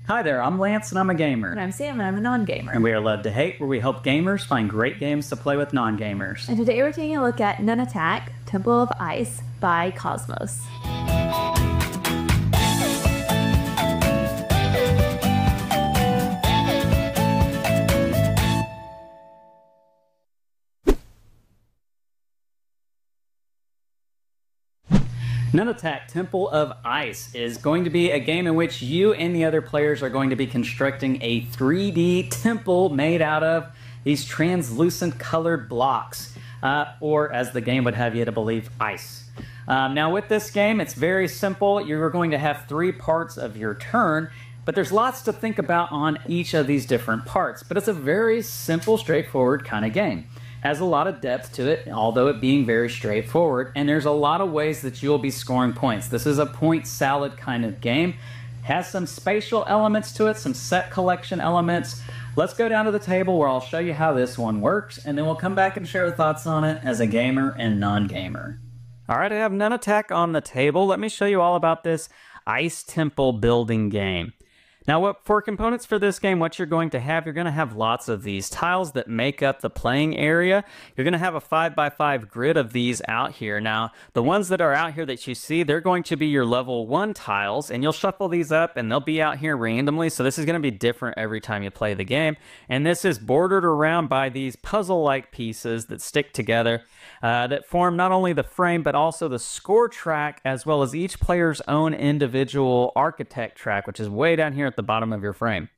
Hi there, I'm Lance and I'm a gamer. And I'm Sam and I'm a non-gamer. And we are Love to Hate, where we help gamers find great games to play with non-gamers. And today we're taking a look at Nunatak, Temple of Ice by Cosmos. Nunatak, Temple of Ice is going to be a game in which you and the other players are going to be constructing a 3D temple made out of these translucent colored blocks, or as the game would have you to believe, ice. Now with this game, it's very simple. You're going to have 3 parts of your turn, but there's lots to think about on each of these different parts. But it's a very simple, straightforward kind of game. Has a lot of depth to it, although it being very straightforward, and there's a lot of ways that you'll be scoring points. This is a point salad kind of game. Has some spatial elements to it, some set collection elements. Let's go down to the table where I'll show you how this one works, and then we'll come back and share thoughts on it as a gamer and non-gamer. Alright, I have Nunatak on the table. Let me show you all about this ice temple building game. Now, for components for this game, what you're going to have lots of these tiles that make up the playing area. You're going to have a 5x5 grid of these out here. Now, the ones that are out here that you see, they're going to be your level 1 tiles, and you'll shuffle these up, and they'll be out here randomly, so this is going to be different every time you play the game. And this is bordered around by these puzzle-like pieces that stick together, that form not only the frame, but also the score track, as well as each player's own individual architect track, which is way down here at the bottom of your frame.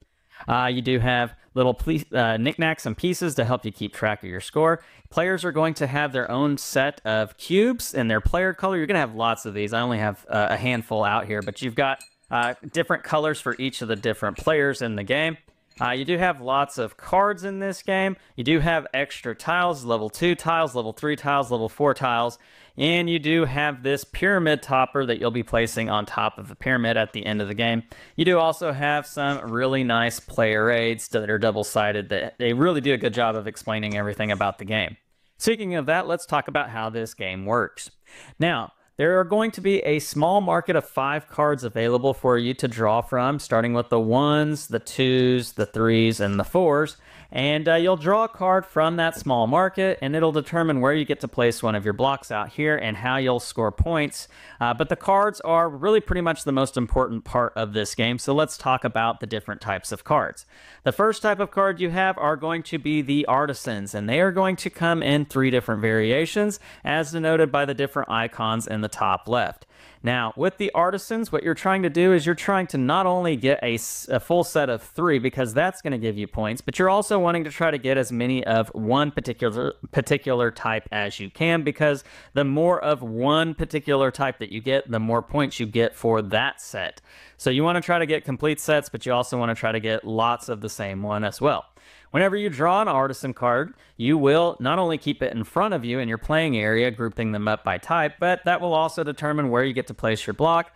You do have little knickknacks and pieces to help you keep track of your score. Players are going to have their own set of cubes and their player color. You're going to have lots of these. I only have a handful out here, but you've got different colors for each of the different players in the game. You do have lots of cards in this game. You do have extra tiles, level 2 tiles, level 3 tiles, level 4 tiles, and you do have this pyramid topper that you'll be placing on top of the pyramid at the end of the game. You do also have some really nice player aids that are double-sided that they really do a good job of explaining everything about the game. Speaking of that, let's talk about how this game works. Now, there are going to be a small market of 5 cards available for you to draw from, starting with the 1s, the 2s, the 3s, and the 4s. And you'll draw a card from that small market, and it'll determine where you get to place one of your blocks out here and how you'll score points. But the cards are really pretty much the most important part of this game, so let's talk about the different types of cards. The first type of card you have are going to be the Artisans, and they are going to come in 3 different variations, as denoted by the different icons in the top left. Now, with the Artisans, what you're trying to do is you're trying to not only get a full set of 3, because that's going to give you points, but you're also wanting to try to get as many of one particular type as you can, because the more of one particular type that you get, the more points you get for that set. So you want to try to get complete sets, but you also want to try to get lots of the same one as well. Whenever you draw an Artisan card, you will not only keep it in front of you in your playing area, grouping them up by type, but that will also determine where you get to place your block,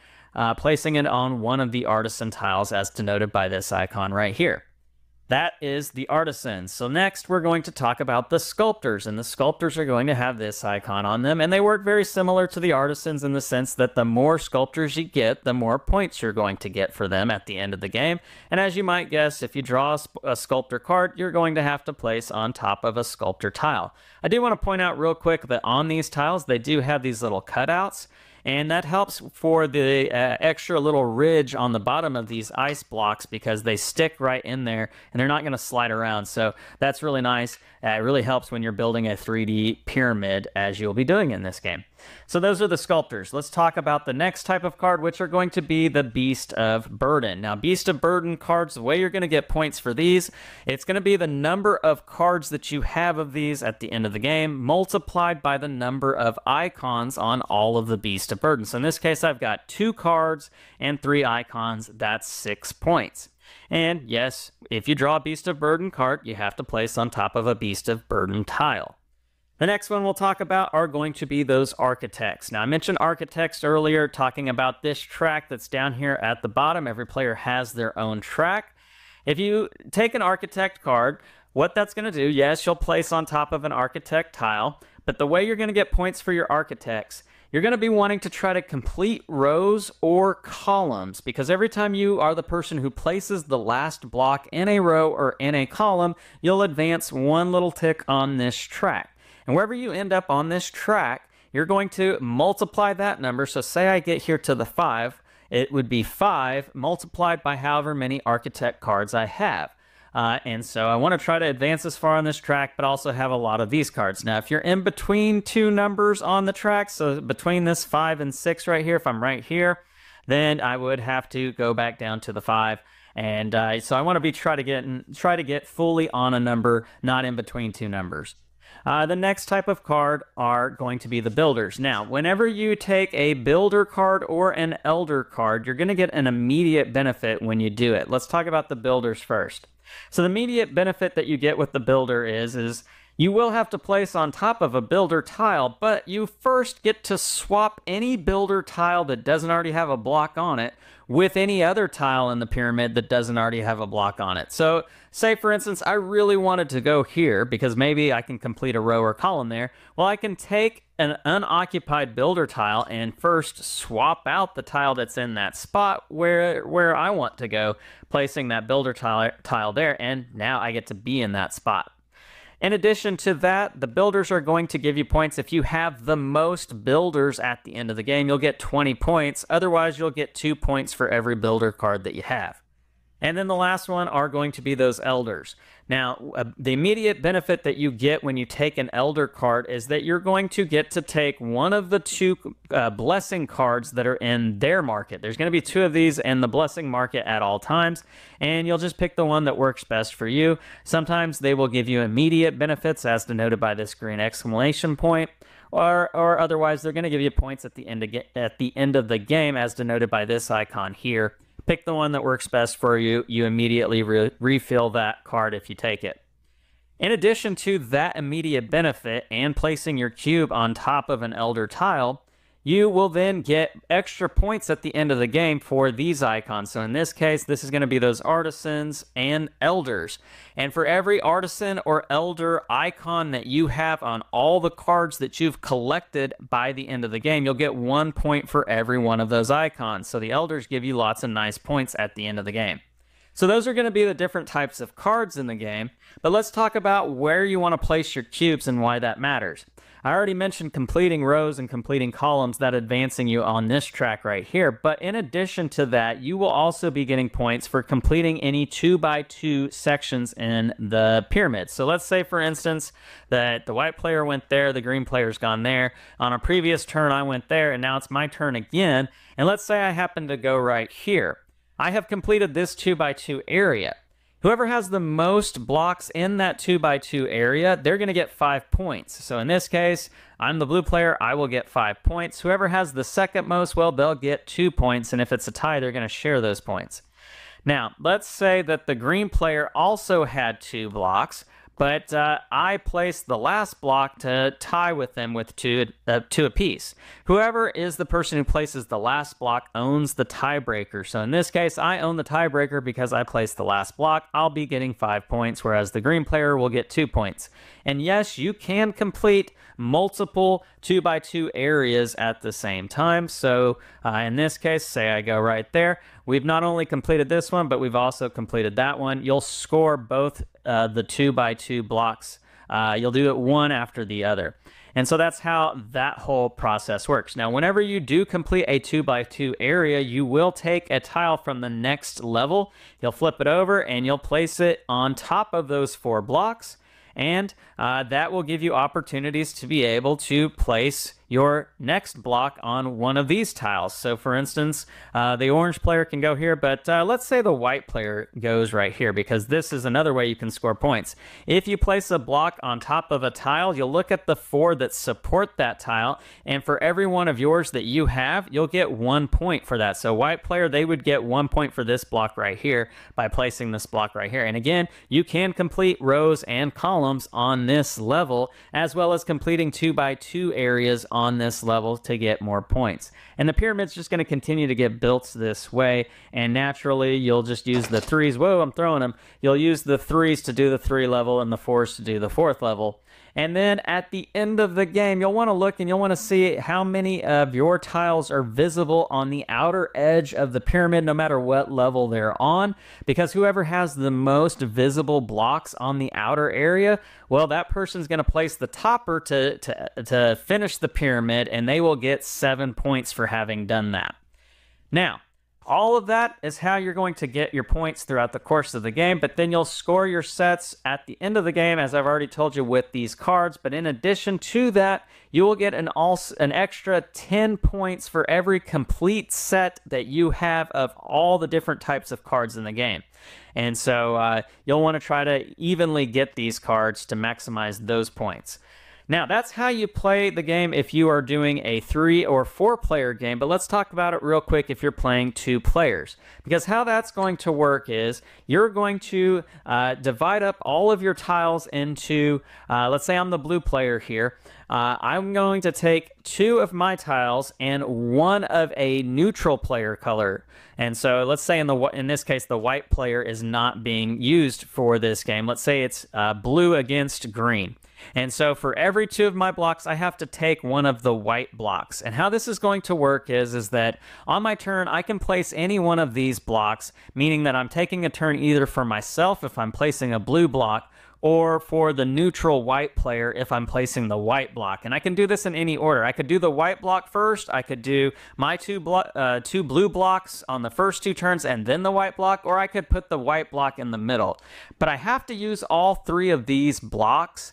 placing it on one of the Artisan tiles as denoted by this icon right here. That is the Artisans. So next we're going to talk about the Sculptors, and the Sculptors are going to have this icon on them, and they work very similar to the Artisans in the sense that the more Sculptors you get, the more points you're going to get for them at the end of the game. And as you might guess, if you draw a Sculptor card, you're going to have to place on top of a Sculptor tile. I do want to point out real quick that on these tiles, they do have these little cutouts, and that helps for the extra little ridge on the bottom of these ice blocks, because they stick right in there and they're not going to slide around. So that's really nice. It really helps when you're building a 3D pyramid, as you'll be doing in this game. So those are the Sculptors. Let's talk about the next type of card, which are going to be the Beast of Burden. Now, Beast of Burden cards, the way you're going to get points for these, it's going to be the number of cards that you have of these at the end of the game, multiplied by the number of icons on all of the Beast of Burden. So in this case, I've got 2 cards and 3 icons. That's 6 points. And yes, if you draw a Beast of Burden card, you have to place on top of a Beast of Burden tile. The next one we'll talk about are going to be those Architects. Now, I mentioned Architects earlier, talking about this track that's down here at the bottom. Every player has their own track. If you take an Architect card, what that's going to do, yes, you'll place on top of an Architect tile, but the way you're going to get points for your Architects you're going to be wanting to try to complete rows or columns, because every time you are the person who places the last block in a row or in a column, you'll advance one little tick on this track. And wherever you end up on this track, you're going to multiply that number. So say I get here to the 5, it would be 5 multiplied by however many architect cards I have. And so I want to try to advance as far on this track, but also have a lot of these cards. Now, if you're in between two numbers on the track, so between this 5 and 6 right here, if I'm right here, then I would have to go back down to the 5. And so I want to try to get fully on a number, not in between two numbers. The next type of card are going to be the builders. Now, whenever you take a builder card or an elder card, you're going to get an immediate benefit when you do it. Let's talk about the builders first. So the immediate benefit that you get with the builder is you will have to place on top of a builder tile, but you first get to swap any builder tile that doesn't already have a block on it with any other tile in the pyramid that doesn't already have a block on it. So say, for instance, I really wanted to go here because maybe I can complete a row or column there. Well, I can take an unoccupied builder tile and first swap out the tile that's in that spot where I want to go, placing that builder tile there, and now I get to be in that spot. In addition to that, the builders are going to give you points. If you have the most builders at the end of the game, you'll get 20 points. Otherwise, you'll get 2 points for every builder card that you have. And then the last one are going to be those elders. Now, the immediate benefit that you get when you take an elder card is that you're going to get to take one of the two blessing cards that are in their market. There's going to be 2 of these in the blessing market at all times, and you'll just pick the one that works best for you. Sometimes they will give you immediate benefits, as denoted by this green exclamation point, or otherwise they're going to give you points at the end of the game, as denoted by this icon here. Pick the one that works best for you. You immediately refill that card if you take it. In addition to that immediate benefit and placing your cube on top of an elder tile, you will then get extra points at the end of the game for these icons. So in this case, this is going to be those artisans and elders. And for every artisan or elder icon that you have on all the cards that you've collected by the end of the game, you'll get 1 point for every one of those icons. So the elders give you lots of nice points at the end of the game. So those are going to be the different types of cards in the game. But let's talk about where you want to place your cubes and why that matters. I already mentioned completing rows and completing columns, that advancing you on this track right here. But in addition to that, you will also be getting points for completing any 2x2 sections in the pyramid. So let's say, for instance, that the white player went there, the green player's gone there. On a previous turn, I went there, and now it's my turn again. And let's say I happen to go right here. I have completed this 2x2 area. Whoever has the most blocks in that 2x2 area, they're going to get 5 points. So in this case, I'm the blue player, I will get 5 points. Whoever has the second most, well, they'll get 2 points. And if it's a tie, they're going to share those points. Now, let's say that the green player also had 2 blocks, but I placed the last block to tie with them with two apiece. Whoever is the person who places the last block owns the tiebreaker. So in this case, I own the tiebreaker because I placed the last block. I'll be getting 5 points, whereas the green player will get 2 points. And yes, you can complete multiple 2x2 areas at the same time. So in this case, say I go right there. We've not only completed this one, but we've also completed that one. You'll score both the 2x2 blocks. You'll do it one after the other. And so that's how that whole process works. Now, whenever you do complete a 2x2 area, you will take a tile from the next level. You'll flip it over and you'll place it on top of those 4 blocks. And that will give you opportunities to be able to place your next block on one of these tiles. So for instance, the orange player can go here, but let's say the white player goes right here, because this is another way you can score points. If you place a block on top of a tile, you'll look at the 4 that support that tile, and for every one of yours that you have, you'll get 1 point for that. So white player, they would get 1 point for this block right here by placing this block right here. And again, you can complete rows and columns on this level, as well as completing 2x2 areas on this level to get more points. And the pyramid's just going to continue to get built this way, and naturally you'll just use the 3s. Whoa, I'm throwing them. You'll use the 3s to do the 3 level and the 4s to do the 4th level. And then at the end of the game, you'll want to look and you'll want to see how many of your tiles are visible on the outer edge of the pyramid, no matter what level they're on, because whoever has the most visible blocks on the outer area, well, that person's going to place the topper to finish the pyramid, and they will get 7 points for having done that. Now, all of that is how you're going to get your points throughout the course of the game, but then you'll score your sets at the end of the game, as I've already told you, with these cards. But in addition to that, you will get an extra 10 points for every complete set that you have of all the different types of cards in the game. And so you'll want to try to evenly get these cards to maximize those points. Now, that's how you play the game if you are doing a 3 or 4 player game, but let's talk about it real quick if you're playing 2 players. Because how that's going to work is you're going to divide up all of your tiles into, let's say I'm the blue player here. I'm going to take 2 of my tiles and 1 of a neutral player color. And so let's say in this case, the white player is not being used for this game. Let's say it's blue against green. And so for every 2 of my blocks, I have to take 1 of the white blocks. And how this is going to work is that on my turn, I can place any one of these blocks, meaning that I'm taking a turn either for myself if I'm placing a blue block, or for the neutral white player if I'm placing the white block. And I can do this in any order. I could do the white block first, I could do my 2 blue blocks on the first 2 turns and then the white block, or I could put the white block in the middle. But I have to use all 3 of these blocks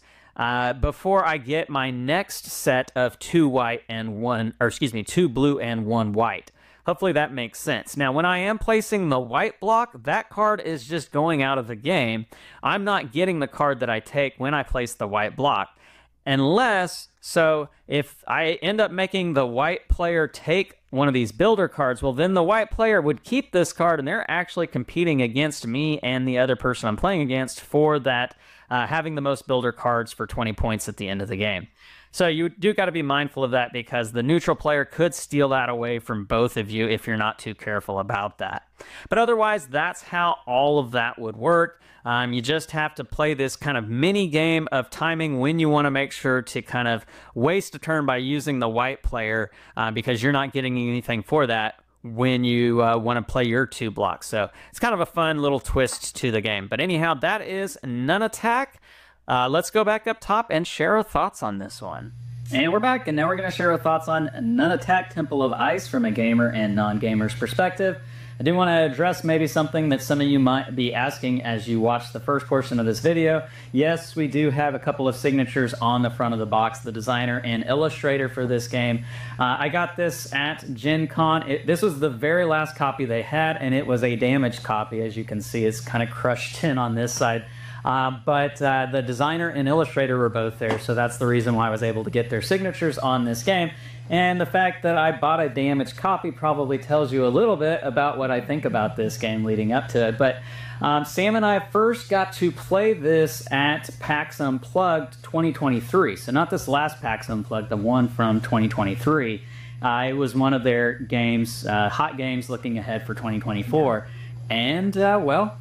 before I get my next set of 2 white and 2 blue and 1 white. Hopefully that makes sense. Now, when I am placing the white block, that card is just going out of the game. I'm not getting the card that I take when I place the white block. So if I end up making the white player take one of these builder cards, well, then the white player would keep this card, and they're actually competing against me and the other person I'm playing against for that, having the most builder cards for 20 points at the end of the game. So you do got to be mindful of that, because the neutral player could steal that away from both of you if you're not too careful about that. But otherwise, that's how all of that would work. You just have to play this kind of mini game of timing when you want to make sure to kind of waste a turn by using the white player, because you're not getting anything for that when you want to play your 2 blocks. So it's kind of a fun little twist to the game. But anyhow, that is Nunatak. Let's go back up top and share our thoughts on this one. And we're back, and now we're going to share our thoughts on Nunatak Temple of Ice from a gamer and non-gamer's perspective. I do want to address maybe something that some of you might be asking as you watch the first portion of this video. Yes, we do have a couple of signatures on the front of the box, the designer and illustrator for this game. I got this at Gen Con. This was the very last copy they had, and it was a damaged copy. As you can see, it's kind of crushed in on this side. But the designer and illustrator were both there, so that's the reason why I was able to get their signatures on this game. And the fact that I bought a damaged copy probably tells you a little bit about what I think about this game leading up to it. But Sam and I first got to play this at PAX Unplugged 2023. So not this last PAX Unplugged, the one from 2023. It was one of their games, hot games looking ahead for 2024. And, well,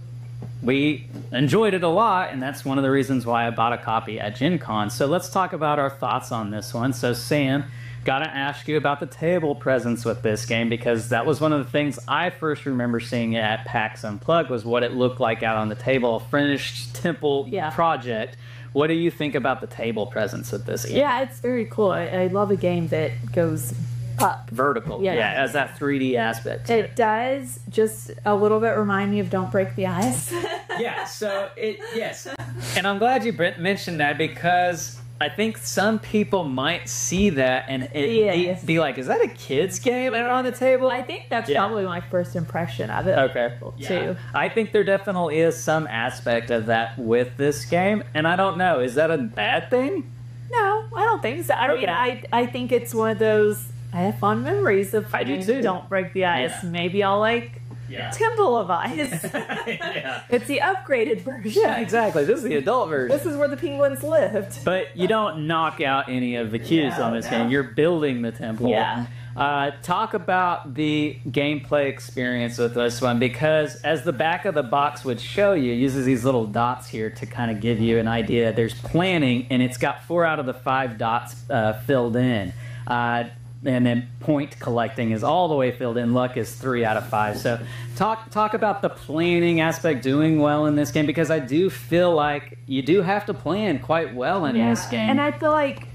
we enjoyed it a lot, and that's one of the reasons why I bought a copy at Gen Con. So let's talk about our thoughts on this one. So Sam, gotta ask you about the table presence with this game, because that was one of the things I first remember seeing at PAX Unplugged, was what it looked like out on the table, a finished temple project. What do you think about the table presence with this game? Yeah, it's very cool. I love a game that goes up. Vertical. Yeah, as that 3D aspect. It does just a little bit remind me of Don't Break the Ice. Yeah, so yes. And I'm glad you mentioned that, because I think some people might see that and be like, is that a kid's game on the table? I think that's probably my first impression of it. Okay. Too. I think there definitely is some aspect of that with this game, and I don't know, is that a bad thing? No, I don't think so. I think it's one of those, I have fond memories of Don't Break the Ice. Yeah. Maybe I'll like Temple of Ice. It's the upgraded version. Yeah, exactly. This is the adult version. This is where the penguins lived. But you don't knock out any of the cues on this game. You're building the temple. Yeah. Talk about the gameplay experience with this one, because as the back of the box would show you, it uses these little dots here to kind of give you an idea. There's planning, and it's got 4 out of the 5 dots filled in. And then point collecting is all the way filled in. Luck is 3 out of 5. So talk about the planning aspect doing well in this game, because I do feel like you do have to plan quite well in this game. And I feel like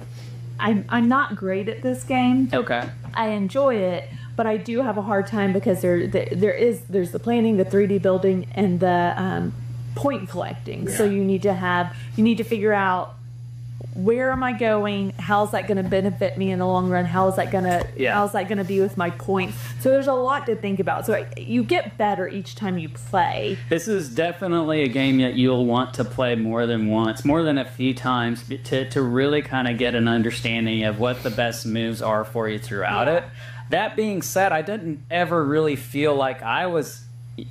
I'm not great at this game. Okay. I enjoy it, but I do have a hard time because there's the planning, the 3D building, and the point collecting. Yeah. So you need to figure out, where am I going? How's that going to benefit me in the long run? How's that going to be with my points? So there's a lot to think about. So you get better each time you play. This is definitely a game that you'll want to play more than once, more than a few times, to really kind of get an understanding of what the best moves are for you throughout it. That being said, I didn't ever really feel like I was,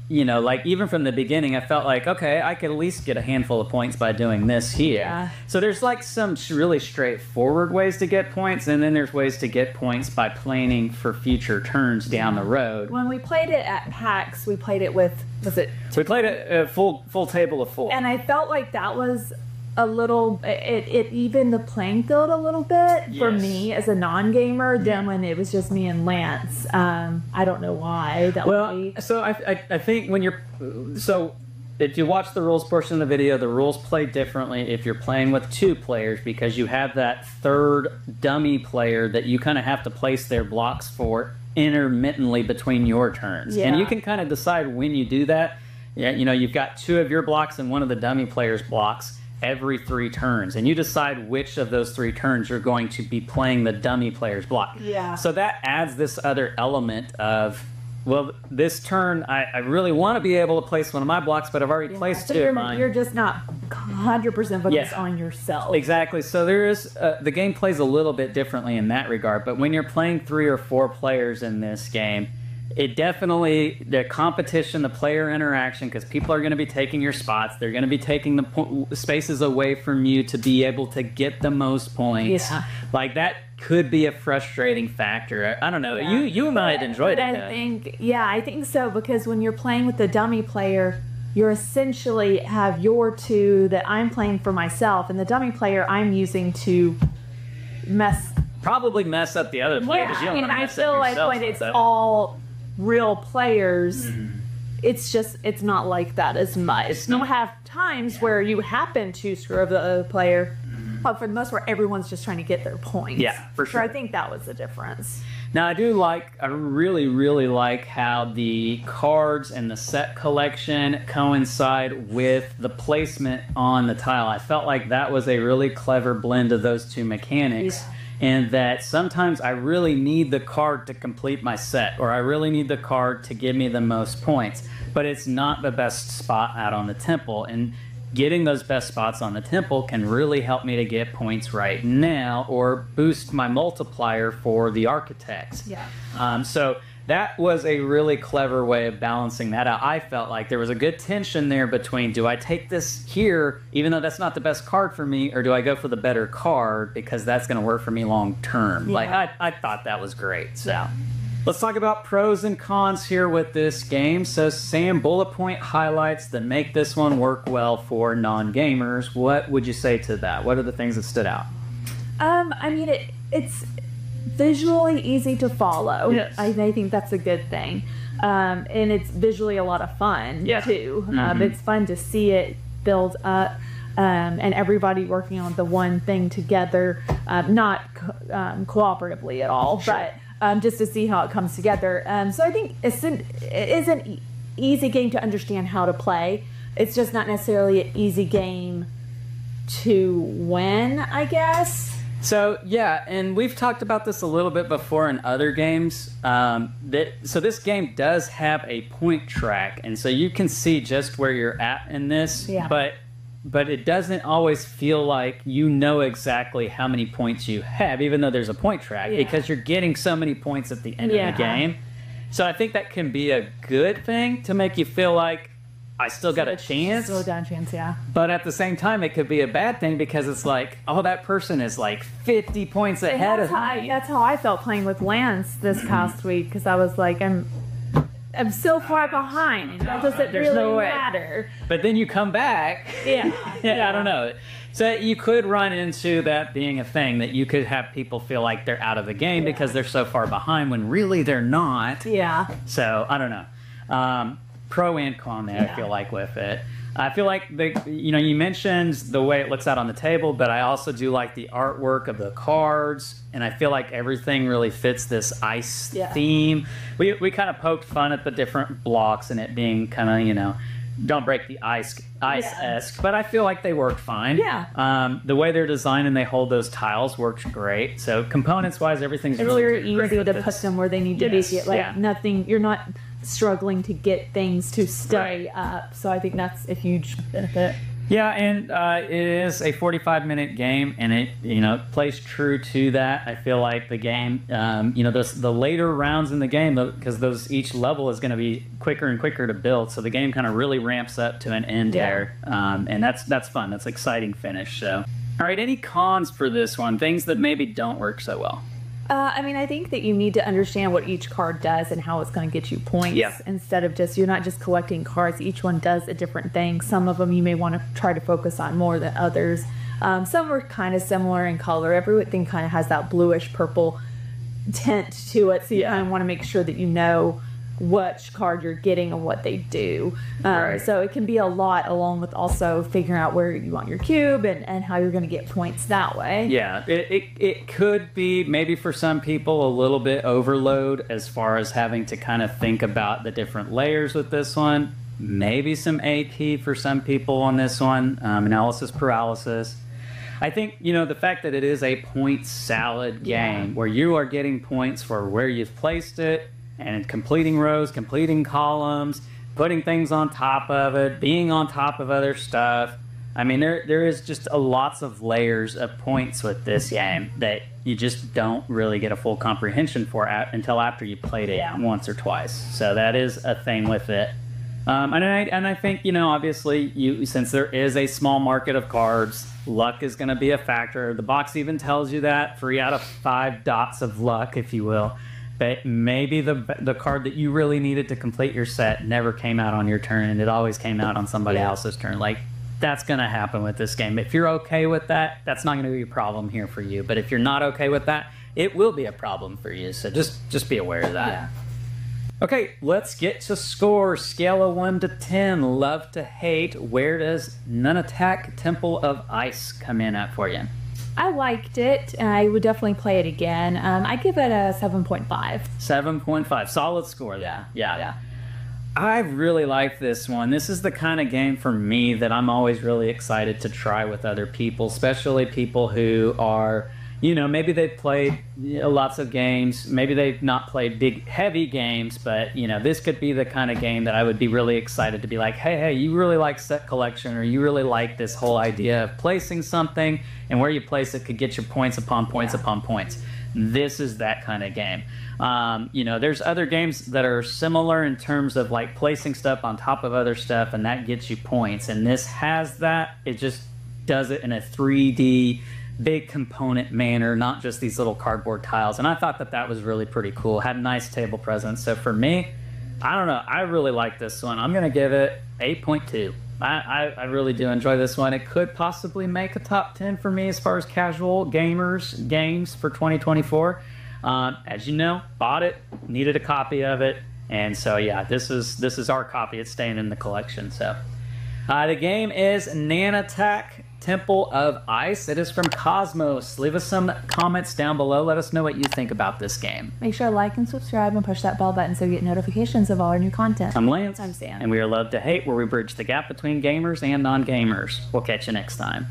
like even from the beginning, I felt like, okay, I could at least get a handful of points by doing this here. Yeah. So there's like some really straightforward ways to get points, and then there's ways to get points by planning for future turns down the road. When we played it at PAX, we played it with, So we played it full table of 4. And I felt like that was a little, it evened the playing field a little bit for me as a non-gamer than when it was just me and Lance. I don't know why. So I think if you watch the rules portion of the video, the rules play differently if you're playing with 2 players, because you have that third dummy player that you kind of have to place their blocks for intermittently between your turns. And you can kind of decide when you do that. Yeah, you've got 2 of your blocks and 1 of the dummy player's blocks every 3 turns, and you decide which of those 3 turns you're going to be playing the dummy player's block. Yeah. So that adds this other element of, well, this turn I really want to be able to place one of my blocks, but I've already placed 2 of mine. You're just not 100% focused on yourself. Exactly. So there is the game plays a little bit differently in that regard, but when you're playing 3 or 4 players in this game, it definitely, the competition, the player interaction, because people are going to be taking your spots. They're going to be taking the spaces away from you to be able to get the most points. Yeah. Like, that could be a frustrating factor. I don't know. Yeah. You might enjoy it. I think so, because when you're playing with the dummy player, you essentially have your 2 that I'm playing for myself, and the dummy player I'm using to probably mess up the other player. Yeah, and I feel like when it's all real players, it's not like that as much. You'll have times where you happen to screw up the other player, but for the most part, everyone's just trying to get their points. Yeah, for sure. So I think that was the difference. Now, I really, really like how the cards and the set collection coincide with the placement on the tile. I felt like that was a really clever blend of those 2 mechanics. Yeah. And that sometimes I really need the card to complete my set, or I really need the card to give me the most points, but it's not the best spot out on the temple. And getting those best spots on the temple can really help me to get points right now, or boost my multiplier for the architects. Yeah. So that was a really clever way of balancing that out. I felt like there was a good tension there between, do I take this here, even though that's not the best card for me, or do I go for the better card because that's going to work for me long term? Yeah. Like, I thought that was great. So let's talk about pros and cons here with this game. So Sam, bullet point highlights that make this one work well for non-gamers. What would you say to that? What are the things that stood out? I mean, it's visually easy to follow. Yes. I think that's a good thing. And it's visually a lot of fun, too. It's fun to see it build up, and everybody working on the one thing together, not cooperatively at all, sure. But just to see how it comes together. So I think it is an easy game to understand how to play. It's just not necessarily an easy game to win, I guess. So, yeah, and we've talked about this a little bit before in other games. So this game does have a point track, and so you can see just where you're at in this, but it doesn't always feel like you know exactly how many points you have, even though there's a point track, because you're getting so many points at the end of the game. So I think that can be a good thing to make you feel like, I still got a chance. Still got a chance, yeah. But at the same time, it could be a bad thing because it's like, oh, that person is like 50 points ahead of me. That's how I felt playing with Lance this past week, because I was like, I'm so far behind. Does it really matter? But then you come back. Yeah. I don't know. So you could run into that being a thing, that you could have people feel like they're out of the game because they're so far behind when really they're not. Yeah. So I don't know. Pro and con there, I feel like, with it. I feel like you mentioned the way it looks out on the table, but I also do like the artwork of the cards, and I feel like everything really fits this ice theme. We kind of poked fun at the different blocks and it being kind of, don't break the ice-esque, but I feel like they work fine. Yeah. The way they're designed and they hold those tiles works great. So components-wise, everything's really easy to put them where they need to be. Nothing. You're not struggling to get things to stay up. So I think that's a huge benefit. Yeah, and it is a 45-minute game, and it plays true to that. I feel like the game, the later rounds in the game, because each level is going to be quicker and quicker to build, so the game kind of really ramps up to an end there, and that's fun. That's an exciting finish. So, all right, any cons for this one? Things that maybe don't work so well. I think that you need to understand what each card does and how it's going to get you points instead of you're not just collecting cards. Each one does a different thing. Some of them you may want to try to focus on more than others. Some are kind of similar in color. Everything kind of has that bluish purple tint to it, so you kind of want to make sure that you know which card you're getting and what they do. So it can be a lot, along with also figuring out where you want your cube and how you're going to get points that way. Yeah, it could be maybe for some people a little bit overload as far as having to kind of think about the different layers with this one. Maybe some AP for some people on this one, analysis paralysis. I think, the fact that it is a point salad game where you are getting points for where you've placed it, and completing rows, completing columns, putting things on top of it, being on top of other stuff. I mean, there is just lots of layers of points with this game that you just don't really get a full comprehension for until after you played it once or twice. So that is a thing with it. And I think, obviously, since there is a small market of cards, luck is going to be a factor. The box even tells you that, 3 out of 5 dots of luck, if you will. But maybe the card that you really needed to complete your set never came out on your turn, and it always came out on somebody else's turn. Like, that's going to happen with this game. If you're okay with that, that's not going to be a problem here for you. But if you're not okay with that, it will be a problem for you. So just be aware of that. Yeah. Okay, let's get to score. Scale of 1 to 10, love to hate. Where does Nunatak Temple of Ice come in at for you? I liked it. I would definitely play it again. I give it a 7.5. 7.5. Solid score there. Yeah. I really like this one. This is the kind of game for me that I'm always really excited to try with other people, especially people who are, maybe they've played lots of games. Maybe they've not played big, heavy games, but, this could be the kind of game that I would be really excited to be like, hey, you really like set collection, or you really like this whole idea of placing something, and where you place it could get you points upon points upon points. This is that kind of game. There's other games that are similar in terms of like placing stuff on top of other stuff, and that gets you points. And this has that. It just does it in a 3D, big component manner, not just these little cardboard tiles. And I thought that was really pretty cool. Had a nice table presence. So for me, I don't know. I really like this one. I'm going to give it 8.2. I really do enjoy this one. It could possibly make a top 10 for me as far as casual gamers games for 2024. As you know, bought it, needed a copy of it, and so yeah, this is our copy. It's staying in the collection. So the game is Nunatak Temple of Ice. It is from Cosmos. Leave us some comments down below. Let us know what you think about this game. Make sure to like and subscribe and push that bell button so you get notifications of all our new content. I'm Lance. I'm Sam. And we are Love to Hate, where we bridge the gap between gamers and non-gamers. We'll catch you next time.